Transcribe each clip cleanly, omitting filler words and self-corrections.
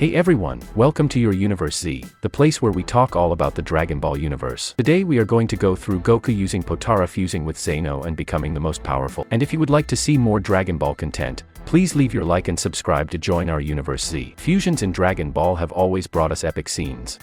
Hey everyone, welcome to your Universe Z, the place where we talk all about the Dragon Ball universe. Today we are going to go through Goku using Potara fusing with Zeno and becoming the most powerful. And if you would like to see more Dragon Ball content, please leave your like and subscribe to join our Universe Z. Fusions in Dragon Ball have always brought us epic scenes.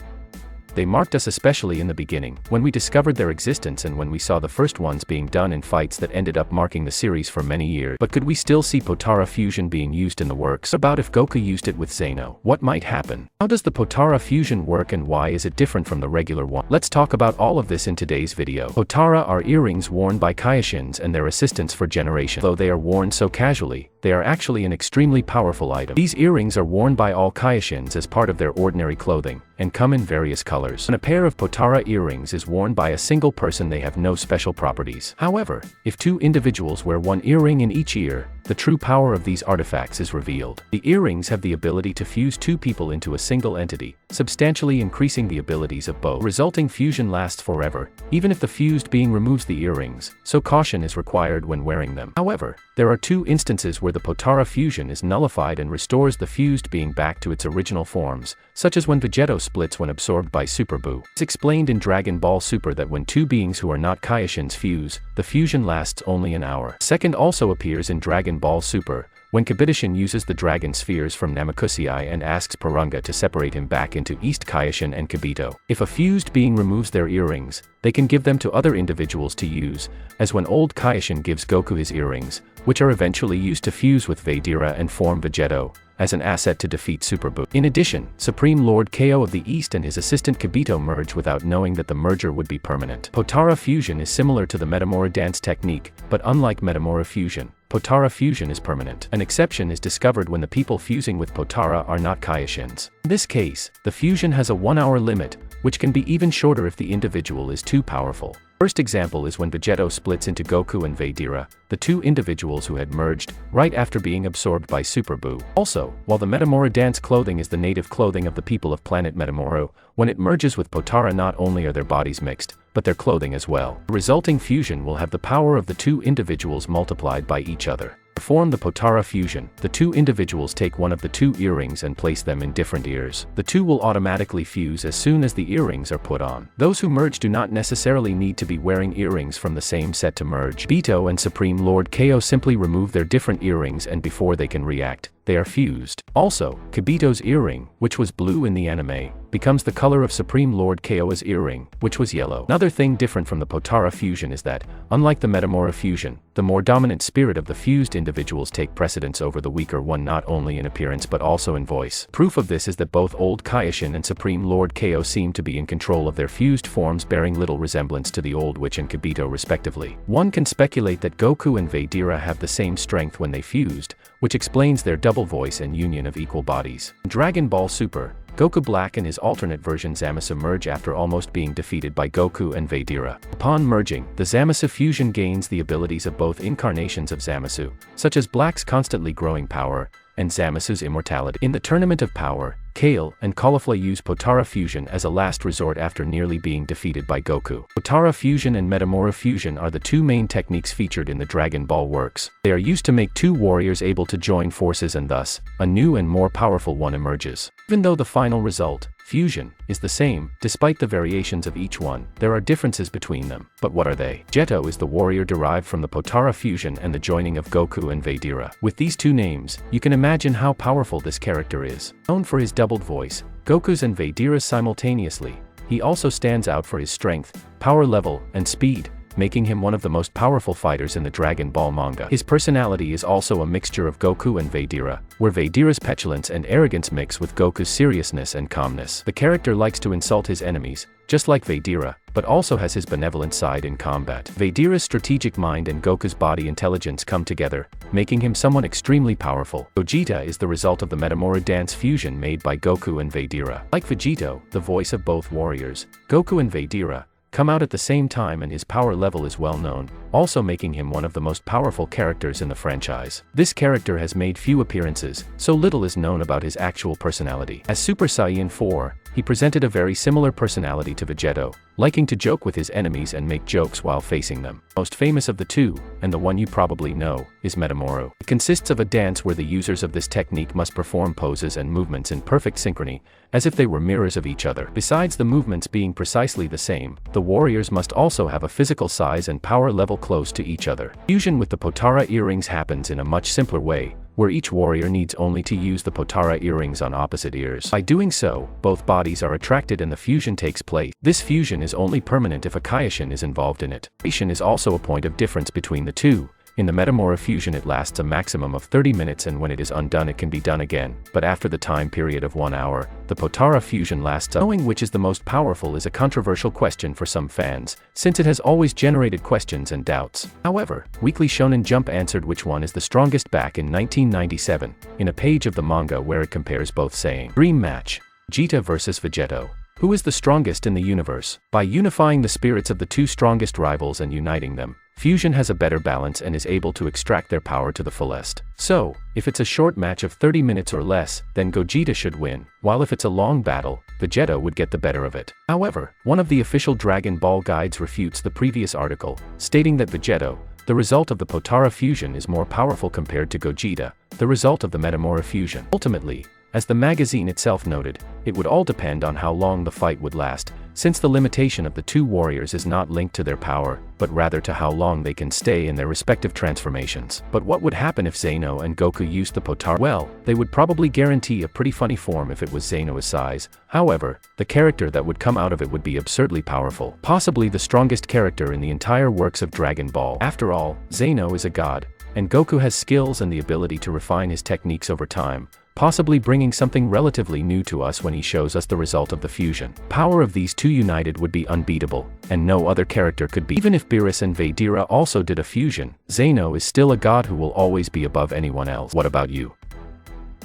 They marked us especially in the beginning, when we discovered their existence and when we saw the first ones being done in fights that ended up marking the series for many years. But could we still see Potara fusion being used in the works? About if Goku used it with Zeno, what might happen? How does the Potara fusion work and why is it different from the regular one? Let's talk about all of this in today's video. Potara are earrings worn by Kaioshins and their assistants for generations. Though they are worn so casually, they are actually an extremely powerful item. These earrings are worn by all Kaioshins as part of their ordinary clothing, and come in various colors. When a pair of Potara earrings is worn by a single person, they have no special properties. However, if two individuals wear one earring in each ear, the true power of these artifacts is revealed. The earrings have the ability to fuse two people into a single entity, substantially increasing the abilities of both. Resulting fusion lasts forever, even if the fused being removes the earrings, so caution is required when wearing them. However, there are two instances where the Potara fusion is nullified and restores the fused being back to its original forms, such as when Vegeta splits when absorbed by Super Buu. It's explained in Dragon Ball Super that when two beings who are not Kaioshins fuse, the fusion lasts only an hour. Second also appears in Dragon Ball Super, when Kabuto's uses the dragon spheres from Namekusei and asks Porunga to separate him back into East Kaioshin and Kabuto. If a fused being removes their earrings, they can give them to other individuals to use, as when old Kaioshin gives Goku his earrings, which are eventually used to fuse with Vegeta and form Vegeto, as an asset to defeat Super Buu. In addition, Supreme Lord Ko of the East and his assistant Kabuto merge without knowing that the merger would be permanent. Potara fusion is similar to the Metamora dance technique, but unlike Metamora fusion, Potara fusion is permanent. An exception is discovered when the people fusing with Potara are not Kaioshins. In this case, the fusion has a 1-hour limit, which can be even shorter if the individual is too powerful. First example is when Vegeto splits into Goku and Vegeta, the two individuals who had merged, right after being absorbed by Super Buu. Also, while the Metamora dance clothing is the native clothing of the people of planet Metamoro, when it merges with Potara not only are their bodies mixed, but their clothing as well. The resulting fusion will have the power of the two individuals multiplied by each other. To form the Potara fusion, the two individuals take one of the two earrings and place them in different ears. The two will automatically fuse as soon as the earrings are put on. Those who merge do not necessarily need to be wearing earrings from the same set to merge. Beerus and Supreme Lord Ko simply remove their different earrings and before they can react, they are fused. Also, Kabuto's earring, which was blue in the anime, becomes the color of Supreme Lord Ko's earring, which was yellow. Another thing different from the Potara fusion is that, unlike the Metamora fusion, the more dominant spirit of the fused individuals take precedence over the weaker one not only in appearance but also in voice. Proof of this is that both Old Kaioshin and Supreme Lord Ko seem to be in control of their fused forms, bearing little resemblance to the Old Witch and Kabuto respectively. One can speculate that Goku and Vegeta have the same strength when they fused, which explains their double voice and union of equal bodies. In Dragon Ball Super, Goku Black and his alternate version Zamasu merge after almost being defeated by Goku and Vegeta. Upon merging, the Zamasu fusion gains the abilities of both incarnations of Zamasu, such as Black's constantly growing power, and Zamasu's immortality. In the Tournament of Power, Kale and Caulifla use Potara fusion as a last resort after nearly being defeated by Goku. Potara fusion and Metamora fusion are the two main techniques featured in the Dragon Ball works. They are used to make two warriors able to join forces and thus, a new and more powerful one emerges. Even though the final result, fusion, is the same, despite the variations of each one, there are differences between them. But what are they? Vegeto is the warrior derived from the Potara fusion and the joining of Goku and Vegeta. With these two names, you can imagine how powerful this character is. Known for his doubled voice, Goku's and Vegeta's simultaneously, he also stands out for his strength, power level, and speed, making him one of the most powerful fighters in the Dragon Ball manga. His personality is also a mixture of Goku and Vegeta, where Vegeta's petulance and arrogance mix with Goku's seriousness and calmness. The character likes to insult his enemies, just like Vegeta, but also has his benevolent side in combat. Vegeta's strategic mind and Goku's body intelligence come together, making him someone extremely powerful. Gogeta is the result of the Metamora dance fusion made by Goku and Vegeta. Like Vegeto, the voice of both warriors, Goku and Vegeta come out at the same time and his power level is well known, also making him one of the most powerful characters in the franchise. This character has made few appearances, so little is known about his actual personality. As Super Saiyan 4, he presented a very similar personality to Vegeta, liking to joke with his enemies and make jokes while facing them. Most famous of the two, and the one you probably know, is Metamoru. It consists of a dance where the users of this technique must perform poses and movements in perfect synchrony, as if they were mirrors of each other. Besides the movements being precisely the same, the warriors must also have a physical size and power level close to each other. Fusion with the Potara earrings happens in a much simpler way, where each warrior needs only to use the Potara earrings on opposite ears. By doing so, both bodies are attracted and the fusion takes place. This fusion is only permanent if a Kaioshin is involved in it. Kaioshin is also a point of difference between the two. In the Metamoru fusion it lasts a maximum of 30 minutes and when it is undone it can be done again, but after the time period of 1 hour, the Potara fusion lasts up. Knowing which is the most powerful is a controversial question for some fans, since it has always generated questions and doubts. However, Weekly Shonen Jump answered which one is the strongest back in 1997, in a page of the manga where it compares both saying, Dream Match, Vegeta vs Vegeto. Who is the strongest in the universe? By unifying the spirits of the two strongest rivals and uniting them, Fusion has a better balance and is able to extract their power to the fullest. So, if it's a short match of 30 minutes or less, then Gogeta should win, while if it's a long battle, Vegeta would get the better of it. However, one of the official Dragon Ball guides refutes the previous article, stating that Vegeto, the result of the Potara fusion, is more powerful compared to Gogeta, the result of the Metamoru fusion. Ultimately, as the magazine itself noted, it would all depend on how long the fight would last, since the limitation of the two warriors is not linked to their power, but rather to how long they can stay in their respective transformations. But what would happen if Zeno and Goku used the Potara? Well, they would probably guarantee a pretty funny form if it was Zeno's size. However, the character that would come out of it would be absurdly powerful, possibly the strongest character in the entire works of Dragon Ball. After all, Zeno is a god, and Goku has skills and the ability to refine his techniques over time, possibly bringing something relatively new to us when he shows us the result of the fusion. Power of these two united would be unbeatable, and no other character could be. Even if Beerus and Vedera also did a fusion, Zeno is still a god who will always be above anyone else. What about you?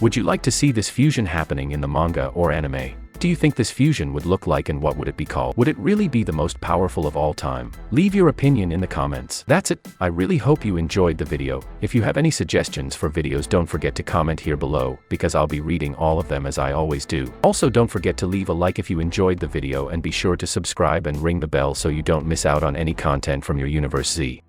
Would you like to see this fusion happening in the manga or anime? Do you think this fusion would look like and what would it be called? Would it really be the most powerful of all time? Leave your opinion in the comments. That's it. I really hope you enjoyed the video. If you have any suggestions for videos, don't forget to comment here below, because I'll be reading all of them as I always do. Also, don't forget to leave a like if you enjoyed the video and be sure to subscribe and ring the bell so you don't miss out on any content from your Universe Z.